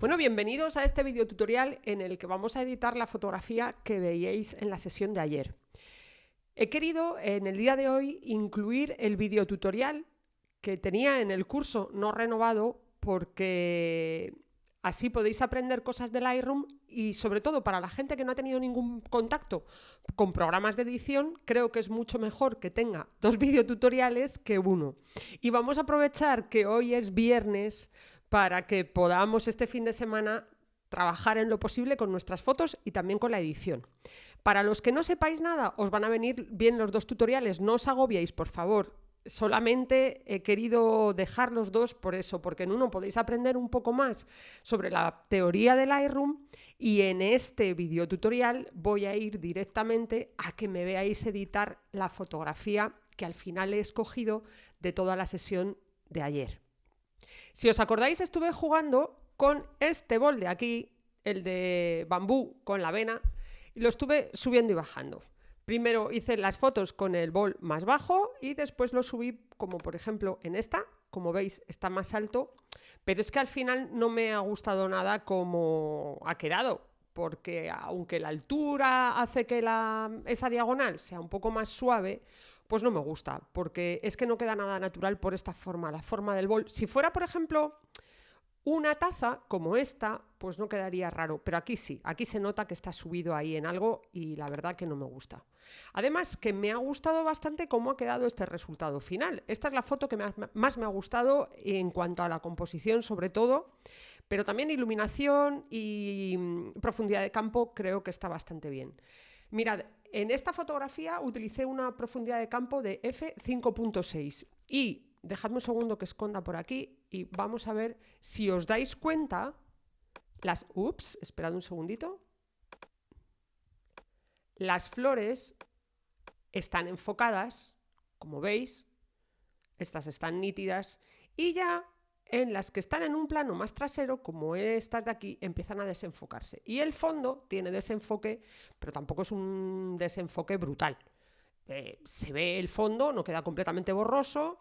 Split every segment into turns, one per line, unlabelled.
Bueno, bienvenidos a este video tutorial en el que vamos a editar la fotografía que veíais en la sesión de ayer. He querido en el día de hoy incluir el video tutorial que tenía en el curso no renovado porque así podéis aprender cosas de Lightroom y sobre todo para la gente que no ha tenido ningún contacto con programas de edición, creo que es mucho mejor que tenga dos videotutoriales que uno. Y vamos a aprovechar que hoy es viernes para que podamos este fin de semana trabajar en lo posible con nuestras fotos y también con la edición. Para los que no sepáis nada, os van a venir bien los dos tutoriales, no os agobiéis, por favor. Solamente he querido dejar los dos por eso, porque en uno podéis aprender un poco más sobre la teoría de Lightroom y en este video tutorial voy a ir directamente a que me veáis editar la fotografía que al final he escogido de toda la sesión de ayer. Si os acordáis, estuve jugando con este bol de aquí, el de bambú con la vena, y lo estuve subiendo y bajando. Primero hice las fotos con el bol más bajo y después lo subí, como por ejemplo en esta, como veis está más alto, pero es que al final no me ha gustado nada como ha quedado, porque aunque la altura hace que esa diagonal sea un poco más suave, pues no me gusta, porque es que no queda nada natural por esta forma, la forma del bol. Si fuera, por ejemplo, una taza como esta, pues no quedaría raro, pero aquí sí, aquí se nota que está subido ahí en algo y la verdad que no me gusta. Además que me ha gustado bastante cómo ha quedado este resultado final. Esta es la foto que más me ha gustado en cuanto a la composición sobre todo, pero también iluminación y profundidad de campo creo que está bastante bien. Mirad, en esta fotografía utilicé una profundidad de campo de f5.6 y dejadme un segundo que esconda por aquí y vamos a ver si os dais cuenta esperad un segundito. Las flores están enfocadas, como veis, estas están nítidas y ya en las que están en un plano más trasero, como estas de aquí, empiezan a desenfocarse. Y el fondo tiene desenfoque, pero tampoco es un desenfoque brutal. Se ve el fondo, no queda completamente borroso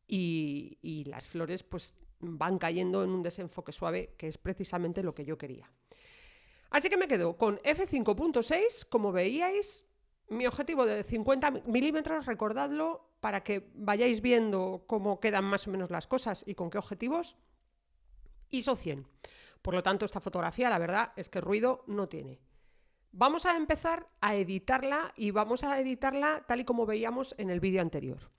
y las flores pues van cayendo en un desenfoque suave, que es precisamente lo que yo quería. Así que me quedo con f5.6, como veíais. Mi objetivo de 50 milímetros, recordadlo, para que vayáis viendo cómo quedan más o menos las cosas y con qué objetivos. ISO 100. Por lo tanto, esta fotografía, la verdad, es que ruido no tiene. Vamos a empezar a editarla y vamos a editarla tal y como veíamos en el vídeo anterior.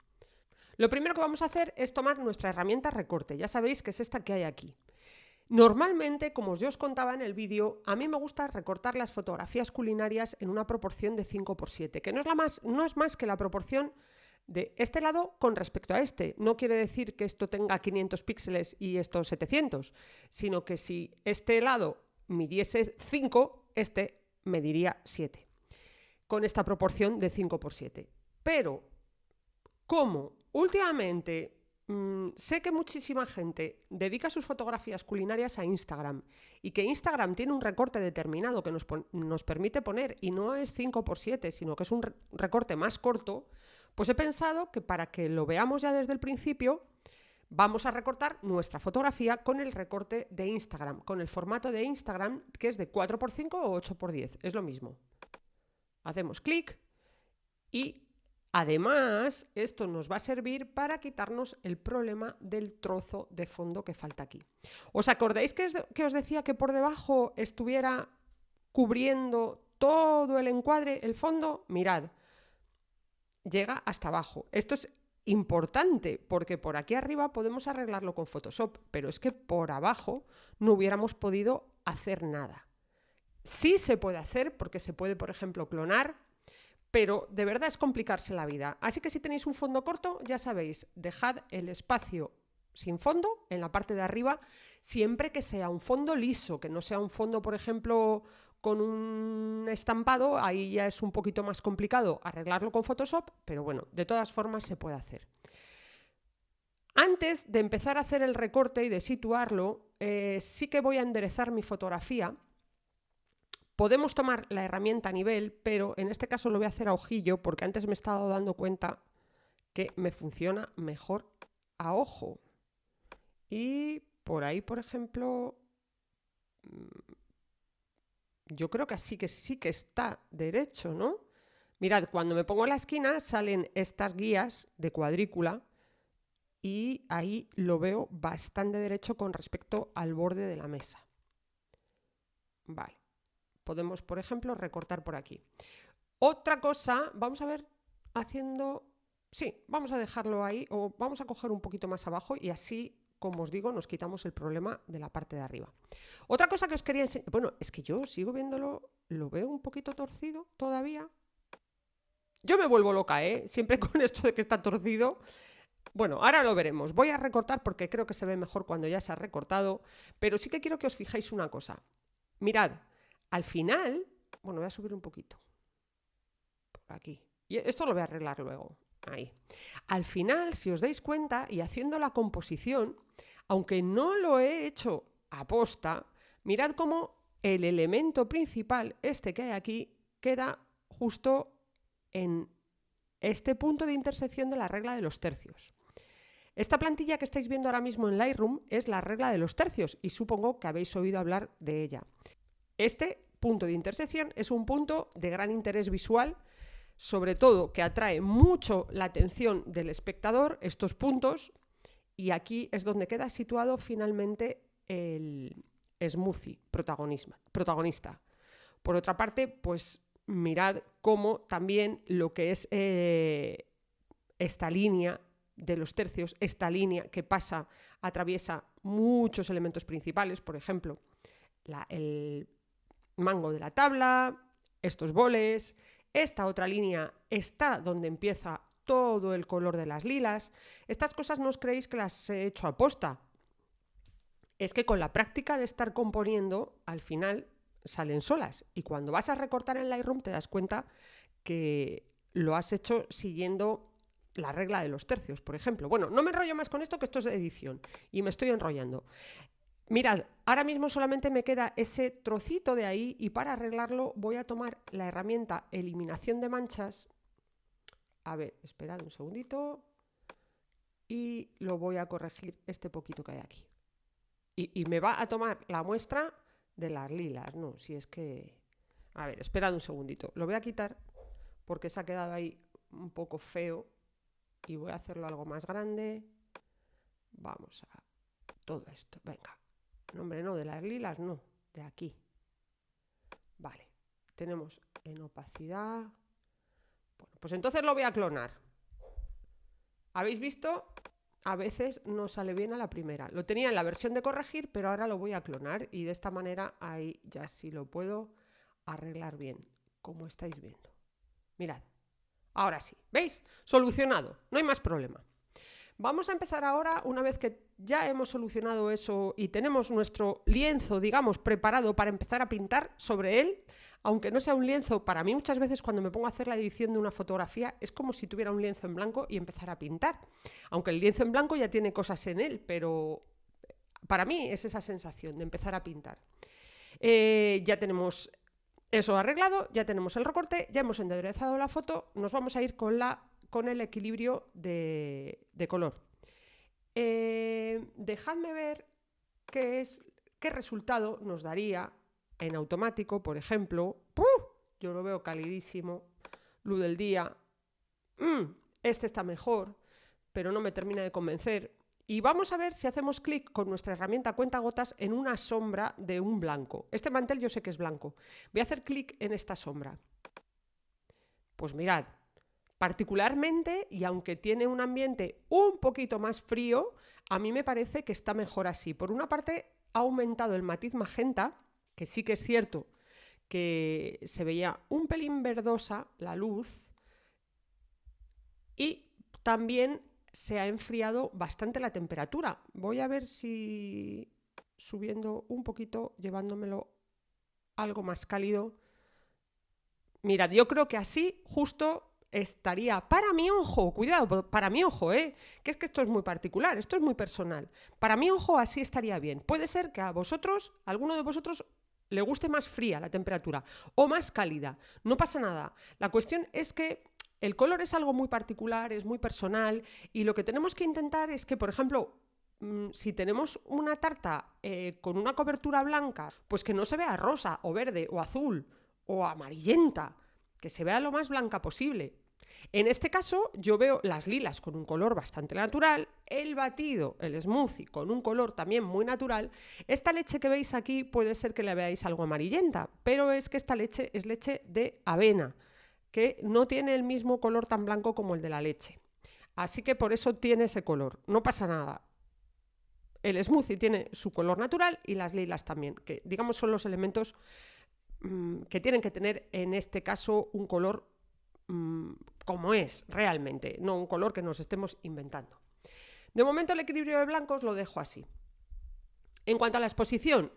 Lo primero que vamos a hacer es tomar nuestra herramienta recorte. Ya sabéis que es esta que hay aquí. Normalmente, como yo os contaba en el vídeo, a mí me gusta recortar las fotografías culinarias en una proporción de 5:7, que no es más que la proporción de este lado con respecto a este. No quiere decir que esto tenga 500 píxeles y esto 700, sino que si este lado midiese 5, este mediría 7, con esta proporción de 5:7. Pero, como últimamente sé que muchísima gente dedica sus fotografías culinarias a Instagram y que Instagram tiene un recorte determinado que nos permite poner, y no es 5:7, sino que es un recorte más corto, pues he pensado que para que lo veamos ya desde el principio, vamos a recortar nuestra fotografía con el recorte de Instagram, con el formato de Instagram, que es de 4:5 o 8:10, es lo mismo. Hacemos clic y además, esto nos va a servir para quitarnos el problema del trozo de fondo que falta aquí. ¿Os acordáis que os decía que por debajo estuviera cubriendo todo el encuadre, el fondo? Mirad, llega hasta abajo. Esto es importante porque por aquí arriba podemos arreglarlo con Photoshop, pero es que por abajo no hubiéramos podido hacer nada. Sí se puede hacer porque se puede, por ejemplo, clonar, pero de verdad es complicarse la vida. Así que si tenéis un fondo corto, ya sabéis, dejad el espacio sin fondo en la parte de arriba, siempre que sea un fondo liso, que no sea un fondo, por ejemplo, con un estampado. Ahí ya es un poquito más complicado arreglarlo con Photoshop, pero bueno, de todas formas se puede hacer. Antes de empezar a hacer el recorte y de situarlo, sí que voy a enderezar mi fotografía. Podemos tomar la herramienta a nivel, pero en este caso lo voy a hacer a ojillo porque antes me he estado dando cuenta que me funciona mejor a ojo. Y por ahí, por ejemplo, Yo creo que sí que está derecho, ¿no? Mirad, cuando me pongo en la esquina salen estas guías de cuadrícula y ahí lo veo bastante derecho con respecto al borde de la mesa. Vale, podemos, por ejemplo, recortar por aquí. Otra cosa, vamos a ver haciendo... Sí, vamos a dejarlo ahí o vamos a coger un poquito más abajo y así, como os digo, nos quitamos el problema de la parte de arriba. Otra cosa que os quería enseñar... Bueno, es que yo sigo viéndolo, lo veo un poquito torcido todavía. Yo me vuelvo loca, ¿eh? Siempre con esto de que está torcido. Bueno, ahora lo veremos. Voy a recortar porque creo que se ve mejor cuando ya se ha recortado, pero sí que quiero que os fijéis una cosa. Mirad, al final... Bueno, voy a subir un poquito. Por aquí. Y esto lo voy a arreglar luego. Ahí. Al final, si os dais cuenta, y haciendo la composición, aunque no lo he hecho aposta, mirad cómo el elemento principal, este que hay aquí, queda justo en este punto de intersección de la regla de los tercios. Esta plantilla que estáis viendo ahora mismo en Lightroom es la regla de los tercios y supongo que habéis oído hablar de ella. Este punto de intersección es un punto de gran interés visual, sobre todo que atrae mucho la atención del espectador, estos puntos, y aquí es donde queda situado finalmente el smoothie protagonista. Por otra parte, pues mirad cómo también lo que es esta línea de los tercios, esta línea que pasa, atraviesa muchos elementos principales, por ejemplo, el mango de la tabla, estos boles, esta otra línea está donde empieza todo el color de las lilas. Estas cosas no os creéis que las he hecho aposta. Es que con la práctica de estar componiendo, al final salen solas. Y cuando vas a recortar en Lightroom te das cuenta que lo has hecho siguiendo la regla de los tercios, por ejemplo. Bueno, no me enrollo más con esto, que esto es de edición y me estoy enrollando. Mirad, ahora mismo solamente me queda ese trocito de ahí y para arreglarlo voy a tomar la herramienta eliminación de manchas. A ver, esperad un segundito y lo voy a corregir este poquito que hay aquí. Y me va a tomar la muestra de las lilas, no, si es que... A ver, esperad un segundito. Lo voy a quitar porque se ha quedado ahí un poco feo y voy a hacerlo algo más grande. Vamos a todo esto, venga. No, hombre, no, de las lilas no, de aquí. Vale, tenemos en opacidad. Bueno, pues entonces lo voy a clonar. ¿Habéis visto? A veces no sale bien a la primera. Lo tenía en la versión de corregir, pero ahora lo voy a clonar y de esta manera ahí ya sí lo puedo arreglar bien, como estáis viendo. Mirad, ahora sí, ¿veis? Solucionado, no hay más problema. Vamos a empezar ahora, una vez que ya hemos solucionado eso y tenemos nuestro lienzo, digamos, preparado para empezar a pintar sobre él, aunque no sea un lienzo, para mí muchas veces cuando me pongo a hacer la edición de una fotografía es como si tuviera un lienzo en blanco y empezar a pintar. Aunque el lienzo en blanco ya tiene cosas en él, pero para mí es esa sensación de empezar a pintar. Ya tenemos eso arreglado, ya tenemos el recorte, ya hemos enderezado la foto, nos vamos a ir con el equilibrio de color. Dejadme ver qué resultado nos daría en automático, por ejemplo. Yo lo veo calidísimo, luz del día. Este está mejor, pero no me termina de convencer. Y vamos a ver si hacemos clic con nuestra herramienta cuentagotas en una sombra de un blanco. Este mantel yo sé que es blanco. Voy a hacer clic en esta sombra. Pues mirad, particularmente, y aunque tiene un ambiente un poquito más frío, a mí me parece que está mejor así. Por una parte, ha aumentado el matiz magenta, que sí que es cierto que se veía un pelín verdosa la luz, y también se ha enfriado bastante la temperatura. Voy a ver si subiendo un poquito, llevándomelo algo más cálido. Mirad, yo creo que así justo estaría, para mi ojo, cuidado, para mi ojo, que es que esto es muy particular, esto es muy personal. Para mi ojo así estaría bien. Puede ser que a vosotros, a alguno de vosotros, le guste más fría la temperatura o más cálida. No pasa nada. La cuestión es que el color es algo muy particular, es muy personal y lo que tenemos que intentar es que, por ejemplo, si tenemos una tarta con una cobertura blanca, pues que no se vea rosa o verde o azul o amarillenta, que se vea lo más blanca posible. En este caso yo veo las lilas con un color bastante natural, el batido, el smoothie, con un color también muy natural. Esta leche que veis aquí puede ser que la veáis algo amarillenta, pero es que esta leche es leche de avena, que no tiene el mismo color tan blanco como el de la leche. Así que por eso tiene ese color, no pasa nada. El smoothie tiene su color natural y las lilas también, que digamos son los elementos que tienen que tener en este caso un color como es realmente, no un color que nos estemos inventando. De momento el equilibrio de blancos lo dejo así. En cuanto a la exposición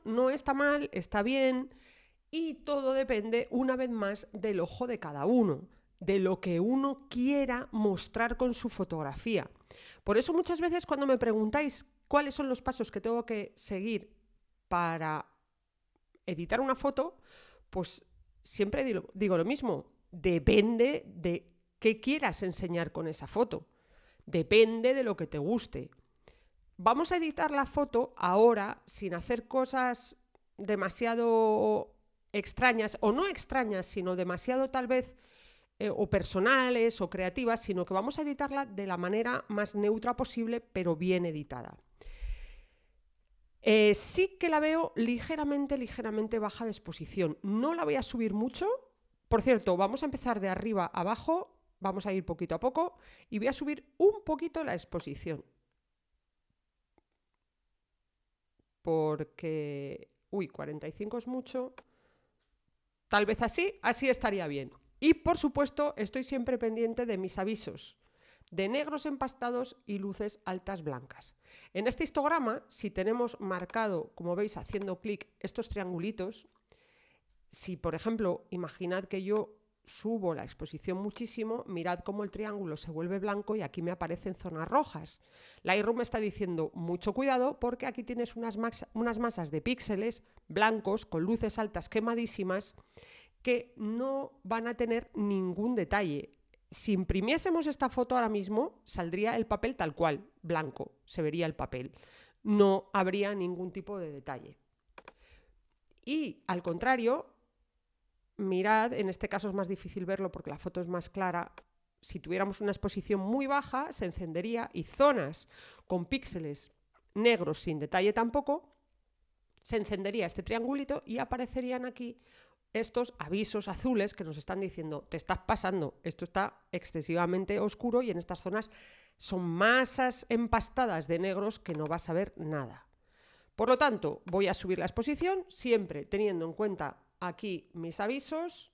no está mal, está bien y todo depende una vez más del ojo de cada uno, de lo que uno quiera mostrar con su fotografía. Por eso muchas veces cuando me preguntáis cuáles son los pasos que tengo que seguir para editar una foto, pues siempre digo lo mismo. Depende de qué quieras enseñar con esa foto. Depende de lo que te guste. Vamos a editar la foto ahora sin hacer cosas demasiado extrañas, o no extrañas, sino demasiado tal vez o personales o creativas, sino que vamos a editarla de la manera más neutra posible, pero bien editada. Sí que la veo ligeramente baja de exposición. No la voy a subir mucho. Por cierto, vamos a empezar de arriba a abajo, vamos a ir poquito a poco y voy a subir un poquito la exposición. Porque, 45 es mucho. Tal vez así estaría bien. Y por supuesto, estoy siempre pendiente de mis avisos de negros empastados y luces altas blancas. En este histograma, si tenemos marcado, como veis haciendo clic, estos triangulitos, si por ejemplo, imaginad que yo subo la exposición muchísimo, mirad cómo el triángulo se vuelve blanco y aquí me aparecen zonas rojas. Lightroom me está diciendo mucho cuidado porque aquí tienes unas masas de píxeles blancos con luces altas quemadísimas que no van a tener ningún detalle. Si imprimiésemos esta foto ahora mismo, saldría el papel tal cual, blanco, se vería el papel. No habría ningún tipo de detalle. Y al contrario, mirad, en este caso es más difícil verlo porque la foto es más clara. Si tuviéramos una exposición muy baja, se encendería y zonas con píxeles negros sin detalle tampoco, se encendería este triangulito y aparecerían aquí estos avisos azules que nos están diciendo te estás pasando, esto está excesivamente oscuro y en estas zonas son masas empastadas de negros que no vas a ver nada. Por lo tanto, voy a subir la exposición siempre teniendo en cuenta aquí mis avisos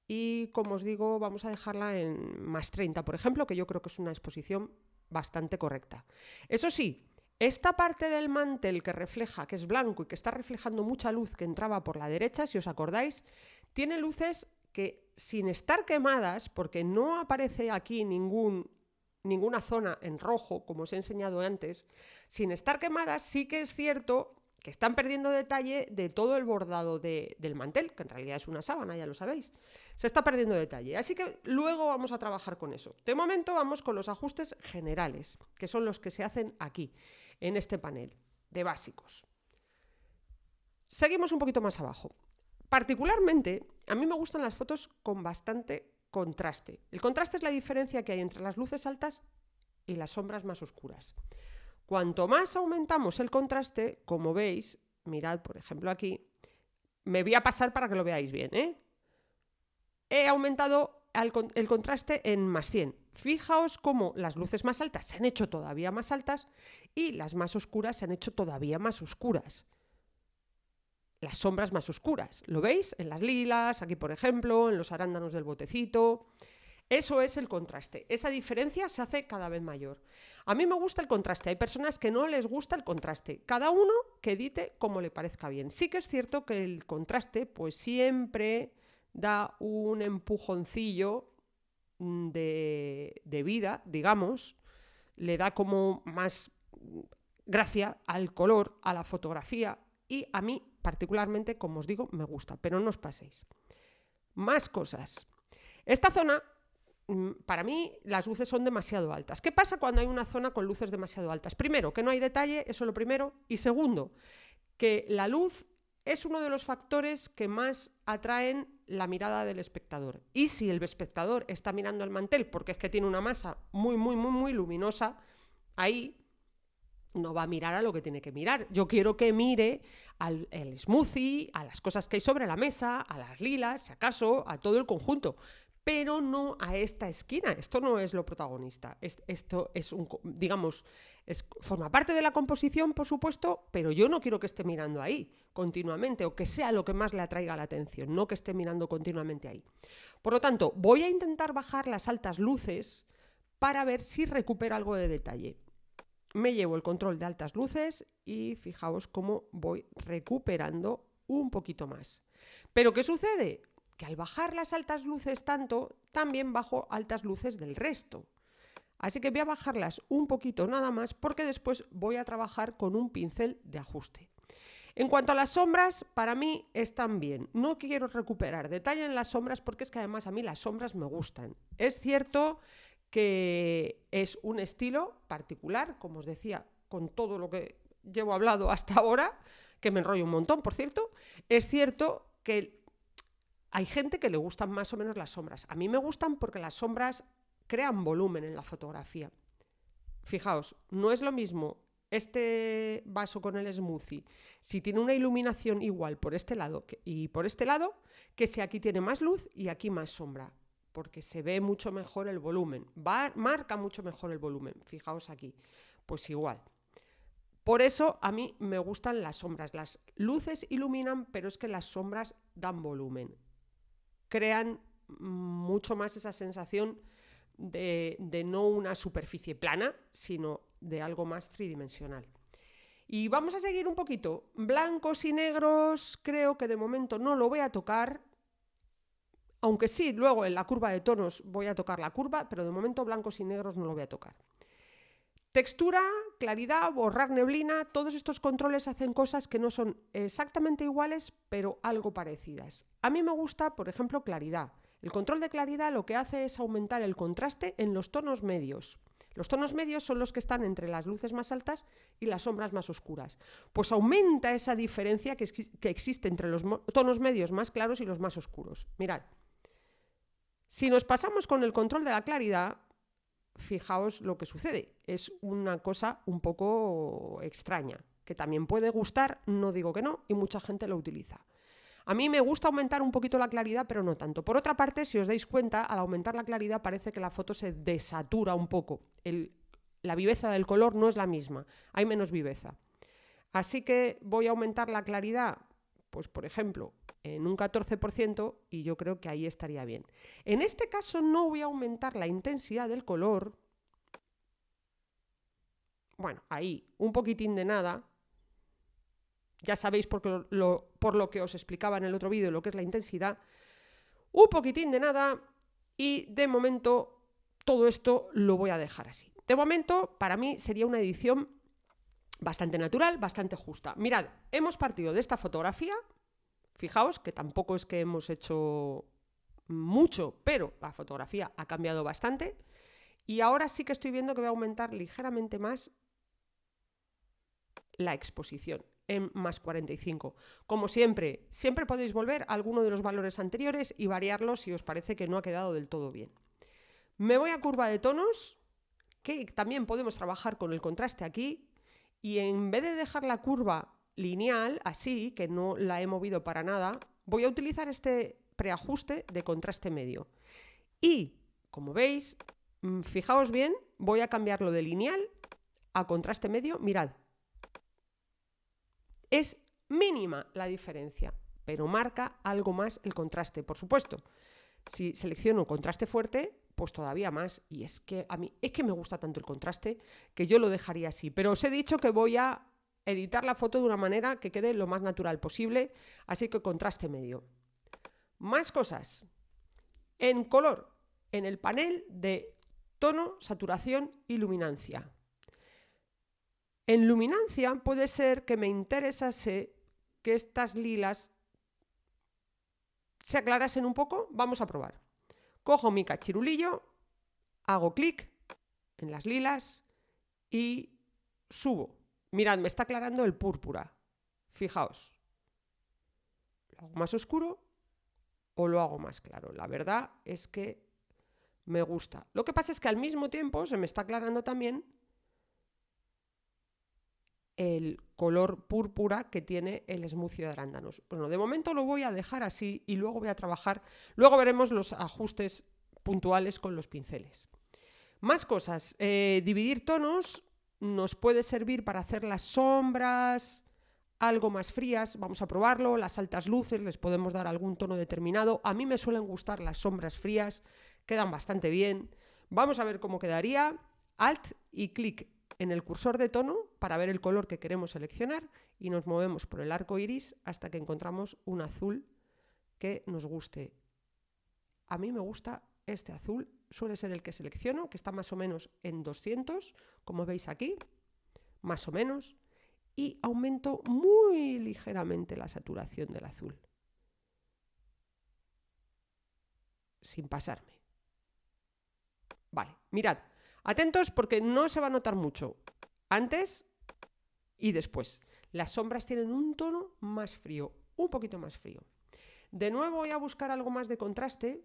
y, como os digo, vamos a dejarla en más 30, por ejemplo, que yo creo que es una exposición bastante correcta. Eso sí, esta parte del mantel que refleja, que es blanco y que está reflejando mucha luz que entraba por la derecha, si os acordáis, tiene luces que sin estar quemadas, porque no aparece aquí ninguna zona en rojo, como os he enseñado antes, sin estar quemadas sí que es cierto que están perdiendo detalle de todo el bordado del mantel, que en realidad es una sábana, ya lo sabéis. Se está perdiendo detalle, así que luego vamos a trabajar con eso. De momento vamos con los ajustes generales, que son los que se hacen aquí, en este panel de básicos. Seguimos un poquito más abajo. Particularmente, a mí me gustan las fotos con bastante contraste. El contraste es la diferencia que hay entre las luces altas y las sombras más oscuras. Cuanto más aumentamos el contraste, como veis, mirad por ejemplo aquí, me voy a pasar para que lo veáis bien, he aumentado el contraste en más 100. Fijaos cómo las luces más altas se han hecho todavía más altas y las más oscuras se han hecho todavía más oscuras. Las sombras más oscuras, ¿lo veis? En las lilas, aquí por ejemplo, en los arándanos del botecito. Eso es el contraste. Esa diferencia se hace cada vez mayor. A mí me gusta el contraste. Hay personas que no les gusta el contraste. Cada uno que edite como le parezca bien. Sí que es cierto que el contraste pues siempre da un empujoncillo de vida, digamos. Le da como más gracia al color, a la fotografía. Y a mí particularmente, como os digo, me gusta. Pero no os paséis. Más cosas. Esta zona para mí las luces son demasiado altas. ¿Qué pasa cuando hay una zona con luces demasiado altas? Primero, que no hay detalle, eso es lo primero. Y segundo, que la luz es uno de los factores que más atraen la mirada del espectador. Y si el espectador está mirando el mantel porque es que tiene una masa muy luminosa, ahí no va a mirar a lo que tiene que mirar. Yo quiero que mire al smoothie, a las cosas que hay sobre la mesa, a las lilas, si acaso, a todo el conjunto. Pero no a esta esquina. Esto no es lo protagonista. Esto es forma parte de la composición, por supuesto, pero yo no quiero que esté mirando ahí continuamente o que sea lo que más le atraiga la atención, no que esté mirando continuamente ahí. Por lo tanto, voy a intentar bajar las altas luces para ver si recupero algo de detalle. Me llevo el control de altas luces y fijaos cómo voy recuperando un poquito más. ¿Pero qué sucede? Que al bajar las altas luces tanto, también bajo altas luces del resto. Así que voy a bajarlas un poquito nada más porque después voy a trabajar con un pincel de ajuste. En cuanto a las sombras, para mí están bien. No quiero recuperar detalle en las sombras porque es que además a mí las sombras me gustan. Es cierto que es un estilo particular, como os decía, con todo lo que llevo hablado hasta ahora, que me enrollo un montón, por cierto. Es cierto que hay gente que le gustan más o menos las sombras. A mí me gustan porque las sombras crean volumen en la fotografía. Fijaos, no es lo mismo este vaso con el smoothie si tiene una iluminación igual por este lado y por este lado, que si aquí tiene más luz y aquí más sombra, porque se ve mucho mejor el volumen, marca mucho mejor el volumen. Fijaos aquí, pues igual. Por eso a mí me gustan las sombras. Las luces iluminan, pero es que las sombras dan volumen. Crean mucho más esa sensación de no una superficie plana, sino de algo más tridimensional. Y vamos a seguir un poquito. Blancos y negros creo que de momento no lo voy a tocar, aunque sí, luego en la curva de tonos voy a tocar la curva, pero de momento blancos y negros no lo voy a tocar. Textura, claridad, borrar neblina, todos estos controles hacen cosas que no son exactamente iguales, pero algo parecidas. A mí me gusta, por ejemplo, claridad. El control de claridad lo que hace es aumentar el contraste en los tonos medios. Los tonos medios son los que están entre las luces más altas y las sombras más oscuras. Pues aumenta esa diferencia que existe entre los tonos medios más claros y los más oscuros. Mirad, si nos pasamos con el control de la claridad, fijaos lo que sucede. Es una cosa un poco extraña, que también puede gustar, no digo que no, y mucha gente lo utiliza. A mí me gusta aumentar un poquito la claridad, pero no tanto. Por otra parte, si os dais cuenta, al aumentar la claridad parece que la foto se desatura un poco. La viveza del color no es la misma, hay menos viveza. Así que voy a aumentar la claridad, pues por ejemplo, en un 14% y yo creo que ahí estaría bien. En este caso no voy a aumentar la intensidad del color. Bueno, ahí un poquitín de nada. Ya sabéis por lo que os explicaba en el otro vídeo lo que es la intensidad. Un poquitín de nada y de momento todo esto lo voy a dejar así. De momento para mí sería una edición bastante natural, bastante justa. Mirad, hemos partido de esta fotografía. Fijaos que tampoco es que hemos hecho mucho, pero la fotografía ha cambiado bastante. Y ahora sí que estoy viendo que voy a aumentar ligeramente más la exposición en más 45. Como siempre, siempre podéis volver a alguno de los valores anteriores y variarlos si os parece que no ha quedado del todo bien. Me voy a curva de tonos, que también podemos trabajar con el contraste aquí, y en vez de dejar la curva lineal, así, que no la he movido para nada, voy a utilizar este preajuste de contraste medio. Y, como veis, fijaos bien, voy a cambiarlo de lineal a contraste medio. Mirad, es mínima la diferencia, pero marca algo más el contraste, por supuesto. Si selecciono contraste fuerte, pues todavía más. Y es que a mí es que me gusta tanto el contraste que yo lo dejaría así. Pero os he dicho que voy a editar la foto de una manera que quede lo más natural posible, así que contraste medio. Más cosas. En color, en el panel de tono, saturación y luminancia. En luminancia puede ser que me interesase que estas lilas se aclarasen un poco. Vamos a probar. Cojo mi cachirulillo hago clic en las lilas y subo. Mirad, me está aclarando el púrpura. Fijaos. ¿Lo hago más oscuro o lo hago más claro? La verdad es que me gusta. Lo que pasa es que al mismo tiempo se me está aclarando también el color púrpura que tiene el smoothie de arándanos. Bueno, de momento lo voy a dejar así y luego voy a trabajar. Luego veremos los ajustes puntuales con los pinceles. Más cosas. Dividir tonos nos puede servir para hacer las sombras algo más frías. Vamos a probarlo. Las altas luces les podemos dar algún tono determinado. A mí me suelen gustar las sombras frías. Quedan bastante bien. Vamos a ver cómo quedaría. Alt y clic en el cursor de tono para ver el color que queremos seleccionar y nos movemos por el arco iris hasta que encontramos un azul que nos guste. A mí me gusta este azul, suele ser el que selecciono, que está más o menos en 200, como veis aquí, más o menos, y aumento muy ligeramente la saturación del azul, sin pasarme. Vale, mirad, atentos porque no se va a notar mucho antes y después. Las sombras tienen un tono más frío, un poquito más frío. De nuevo voy a buscar algo más de contraste.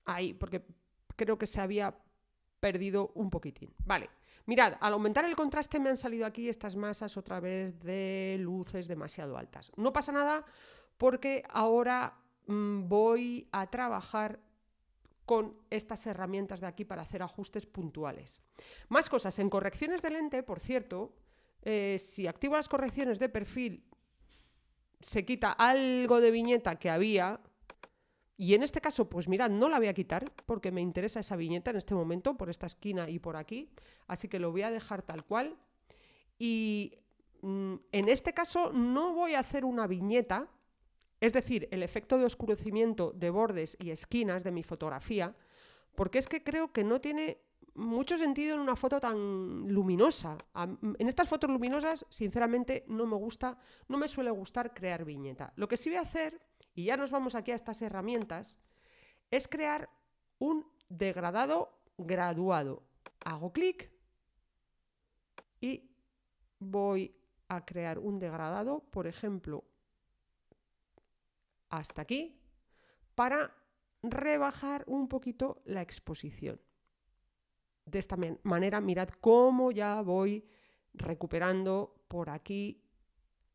Ahí, porque creo que se había perdido un poquitín. Vale, mirad, al aumentar el contraste me han salido aquí estas masas otra vez de luces demasiado altas. No pasa nada porque ahora voy a trabajar con estas herramientas de aquí para hacer ajustes puntuales. Más cosas, en correcciones de lente, por cierto, si activo las correcciones de perfil, se quita algo de viñeta que había. Y en este caso, pues mirad, no la voy a quitar porque me interesa esa viñeta en este momento, por esta esquina y por aquí. Así que lo voy a dejar tal cual. Y en este caso no voy a hacer una viñeta, es decir, el efecto de oscurecimiento de bordes y esquinas de mi fotografía, porque es que creo que no tiene mucho sentido en una foto tan luminosa. En estas fotos luminosas, sinceramente, no me suele gustar crear viñeta. Lo que sí voy a hacer, y ya nos vamos aquí a estas herramientas, es crear un degradado graduado. Hago clic y voy a crear un degradado, por ejemplo, hasta aquí, para rebajar un poquito la exposición. De esta manera, mirad cómo ya voy recuperando por aquí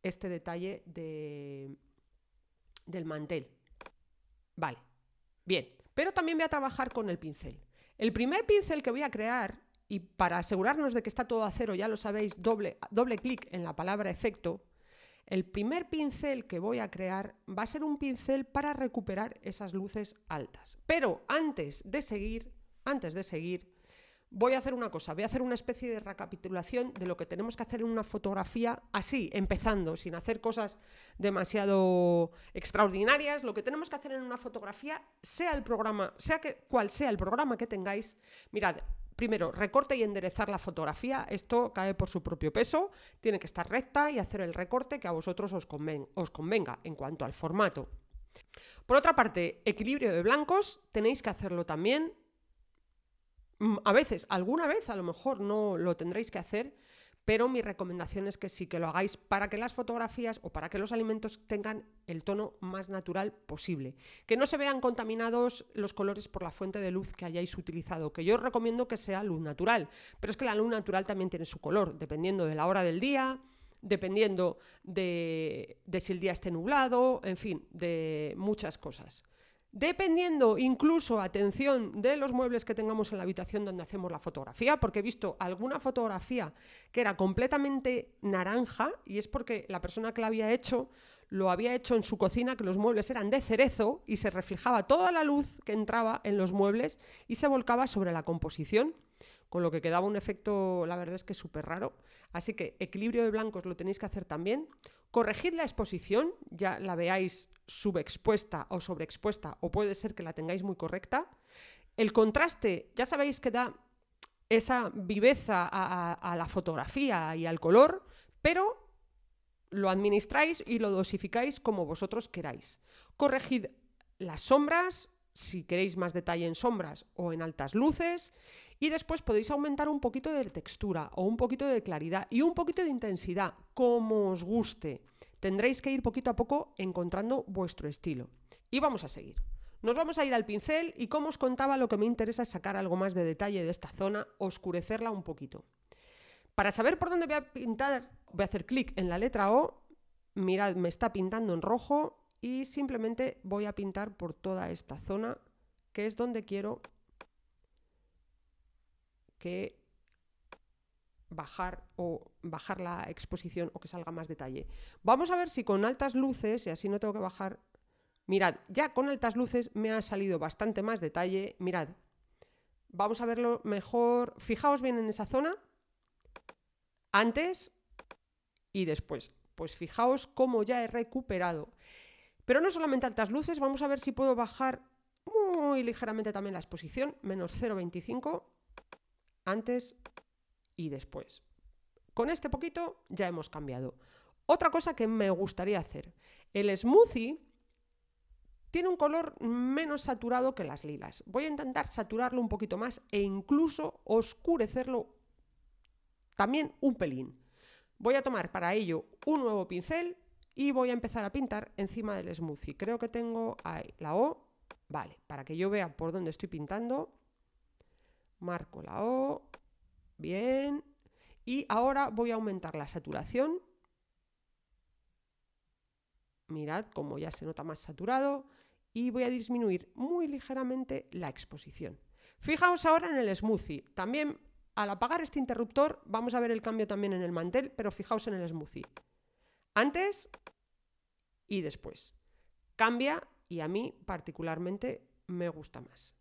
este detalle del mantel. Vale, bien, pero también voy a trabajar con el pincel. El primer pincel que voy a crear, y para asegurarnos de que está todo a cero, ya lo sabéis, doble clic en la palabra efecto. El primer pincel que voy a crear va a ser un pincel para recuperar esas luces altas. Pero antes de seguir, voy a hacer una cosa, voy a hacer una especie de recapitulación de lo que tenemos que hacer en una fotografía así, empezando, sin hacer cosas demasiado extraordinarias. Lo que tenemos que hacer en una fotografía, cual sea el programa que tengáis. Mirad, primero, recorte y enderezar la fotografía. Esto cae por su propio peso, tiene que estar recta y hacer el recorte que a vosotros os convenga en cuanto al formato. Por otra parte, equilibrio de blancos, tenéis que hacerlo también. A veces, alguna vez a lo mejor no lo tendréis que hacer, pero mi recomendación es que sí que lo hagáis para que las fotografías o para que los alimentos tengan el tono más natural posible. Que no se vean contaminados los colores por la fuente de luz que hayáis utilizado, que yo os recomiendo que sea luz natural, pero es que la luz natural también tiene su color, dependiendo de la hora del día, dependiendo de si el día esté nublado, en fin, de muchas cosas. Dependiendo incluso, atención, de los muebles que tengamos en la habitación donde hacemos la fotografía, porque he visto alguna fotografía que era completamente naranja y es porque la persona que la había hecho lo había hecho en su cocina, que los muebles eran de cerezo y se reflejaba toda la luz que entraba en los muebles y se volcaba sobre la composición, con lo que quedaba un efecto, la verdad es que súper raro. Así que equilibrio de blancos lo tenéis que hacer también. Corregid la exposición, ya la veáis subexpuesta o sobreexpuesta, o puede ser que la tengáis muy correcta. El contraste, ya sabéis que da esa viveza a la fotografía y al color, pero lo administráis y lo dosificáis como vosotros queráis. Corregid las sombras, si queréis más detalle en sombras o en altas luces, y después podéis aumentar un poquito de textura o un poquito de claridad y un poquito de intensidad, como os guste. Tendréis que ir poquito a poco encontrando vuestro estilo. Y vamos a seguir. Nos vamos a ir al pincel y, como os contaba, lo que me interesa es sacar algo más de detalle de esta zona, oscurecerla un poquito. Para saber por dónde voy a pintar, voy a hacer clic en la letra O. Mirad, me está pintando en rojo y simplemente voy a pintar por toda esta zona, que es donde quiero que bajar la exposición o que salga más detalle. Vamos a ver si con altas luces, y así no tengo que bajar. Mirad, ya con altas luces me ha salido bastante más detalle. Mirad, vamos a verlo mejor. Fijaos bien en esa zona, antes y después. Pues fijaos cómo ya he recuperado. Pero no solamente altas luces, vamos a ver si puedo bajar muy ligeramente también la exposición, menos 0,25, antes y después. Con este poquito ya hemos cambiado. Otra cosa que me gustaría hacer, el smoothie tiene un color menos saturado que las lilas. Voy a intentar saturarlo un poquito más e incluso oscurecerlo también un pelín. Voy a tomar para ello un nuevo pincel y voy a empezar a pintar encima del smoothie. Creo que tengo ahí la O. Vale, para que yo vea por dónde estoy pintando. Marco la O. Bien. Y ahora voy a aumentar la saturación. Mirad cómo ya se nota más saturado. Y voy a disminuir muy ligeramente la exposición. Fijaos ahora en el smoothie. También, al apagar este interruptor, vamos a ver el cambio también en el mantel, pero fijaos en el smoothie. Antes y después. Cambia y a mí particularmente me gusta más.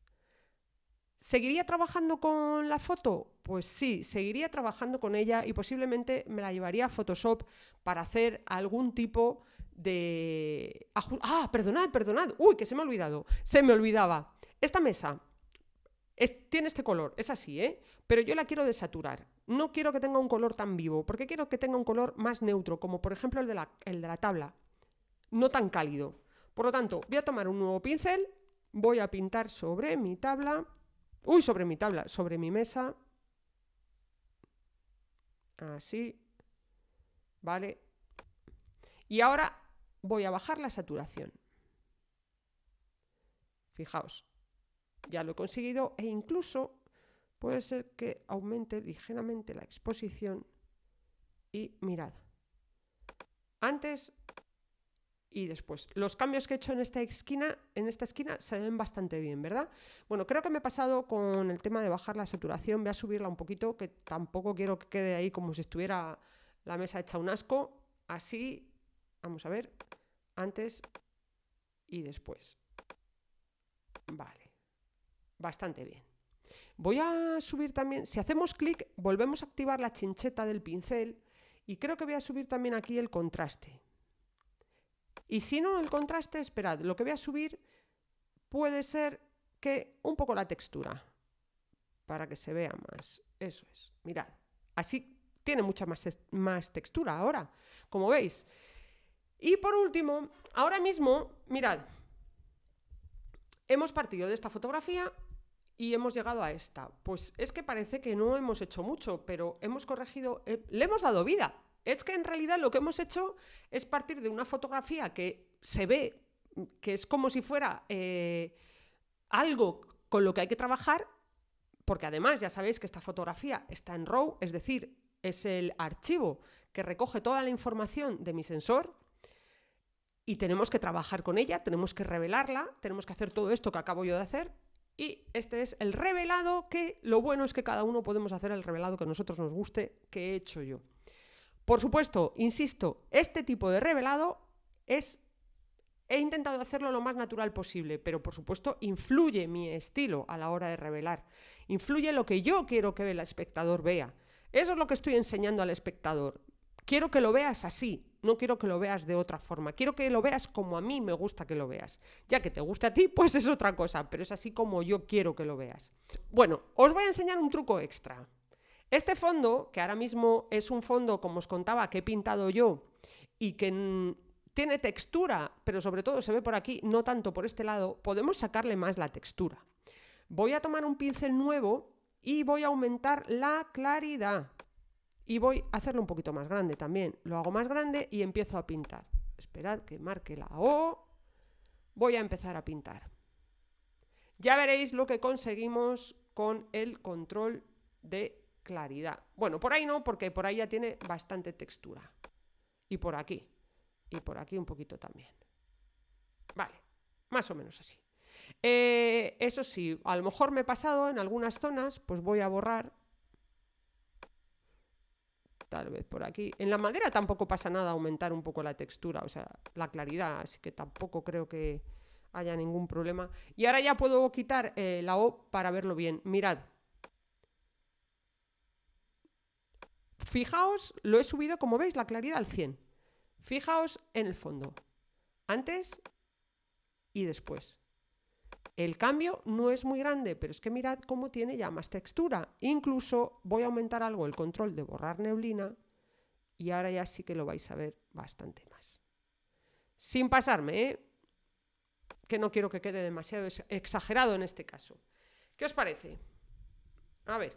¿Seguiría trabajando con la foto? Pues sí, seguiría trabajando con ella y posiblemente me la llevaría a Photoshop para hacer algún tipo de... perdonad, uy, que se me ha olvidado, se me olvidaba. Esta mesa tiene este color, es así, pero yo la quiero desaturar. No quiero que tenga un color tan vivo, porque quiero que tenga un color más neutro, como por ejemplo el de la tabla, no tan cálido. Por lo tanto, voy a tomar un nuevo pincel, voy a pintar sobre mi tabla, sobre mi mesa, así, ¿vale? Y ahora voy a bajar la saturación. Fijaos, ya lo he conseguido e incluso puede ser que aumente ligeramente la exposición y mirad, antes y después. Los cambios que he hecho en esta esquina se ven bastante bien, ¿verdad? Bueno, creo que me he pasado con el tema de bajar la saturación. Voy a subirla un poquito, que tampoco quiero que quede ahí como si estuviera la mesa hecha un asco. Así, vamos a ver, antes y después. Vale, bastante bien. Voy a subir también, si hacemos clic, volvemos a activar la chincheta del pincel y creo que voy a subir también aquí el contraste. Y si no, el contraste, esperad, lo que voy a subir puede ser que un poco la textura, para que se vea más. Eso es, mirad, así tiene mucha más textura ahora, como veis. Y por último, ahora mismo, mirad, hemos partido de esta fotografía y hemos llegado a esta. Pues es que parece que no hemos hecho mucho, pero hemos corregido, le hemos dado vida. Es que en realidad lo que hemos hecho es partir de una fotografía que se ve, que es como si fuera algo con lo que hay que trabajar, porque además ya sabéis que esta fotografía está en RAW, es decir, es el archivo que recoge toda la información de mi sensor y tenemos que trabajar con ella, tenemos que revelarla, tenemos que hacer todo esto que acabo yo de hacer. Y este es el revelado, que lo bueno es que cada uno podemos hacer el revelado que a nosotros nos guste, que he hecho yo. Por supuesto, insisto, este tipo de revelado he intentado hacerlo lo más natural posible, pero por supuesto influye mi estilo a la hora de revelar. Influye lo que yo quiero que el espectador vea. Eso es lo que estoy enseñando al espectador. Quiero que lo veas así, no quiero que lo veas de otra forma. Quiero que lo veas como a mí me gusta que lo veas. Ya que te guste a ti, pues es otra cosa, pero es así como yo quiero que lo veas. Bueno, os voy a enseñar un truco extra. Este fondo, que ahora mismo es un fondo, como os contaba, que he pintado yo y que tiene textura, pero sobre todo se ve por aquí, no tanto por este lado, podemos sacarle más la textura. Voy a tomar un pincel nuevo y voy a aumentar la claridad. Y voy a hacerlo un poquito más grande también. Lo hago más grande y empiezo a pintar. Esperad que marque la O. Voy a empezar a pintar. Ya veréis lo que conseguimos con el control de claridad. Bueno, por ahí no, porque por ahí ya tiene bastante textura. Y por aquí. Y por aquí un poquito también. Vale, más o menos así. Eso sí, a lo mejor me he pasado en algunas zonas, pues voy a borrar. Tal vez por aquí. En la madera tampoco pasa nada aumentar un poco la textura, o sea, la claridad, así que tampoco creo que haya ningún problema. Y ahora ya puedo quitar la O para verlo bien. Mirad. Fijaos, lo he subido, como veis, la claridad al 100. Fijaos en el fondo. Antes y después. El cambio no es muy grande, pero es que mirad cómo tiene ya más textura. Incluso voy a aumentar algo el control de borrar neblina y ahora ya sí que lo vais a ver bastante más. Sin pasarme, que no quiero que quede demasiado exagerado en este caso. ¿Qué os parece? A ver,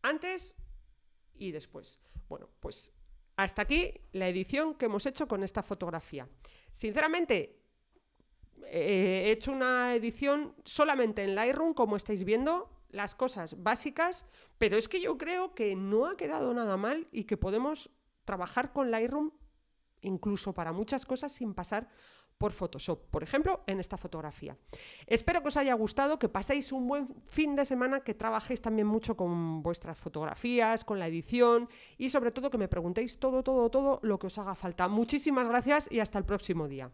antes y después. Bueno, pues hasta aquí la edición que hemos hecho con esta fotografía. Sinceramente, he hecho una edición solamente en Lightroom, como estáis viendo, las cosas básicas, pero es que yo creo que no ha quedado nada mal y que podemos trabajar con Lightroom incluso para muchas cosas sin pasar por Photoshop, por ejemplo, en esta fotografía. Espero que os haya gustado, que paséis un buen fin de semana, que trabajéis también mucho con vuestras fotografías, con la edición y sobre todo que me preguntéis todo lo que os haga falta. Muchísimas gracias y hasta el próximo día.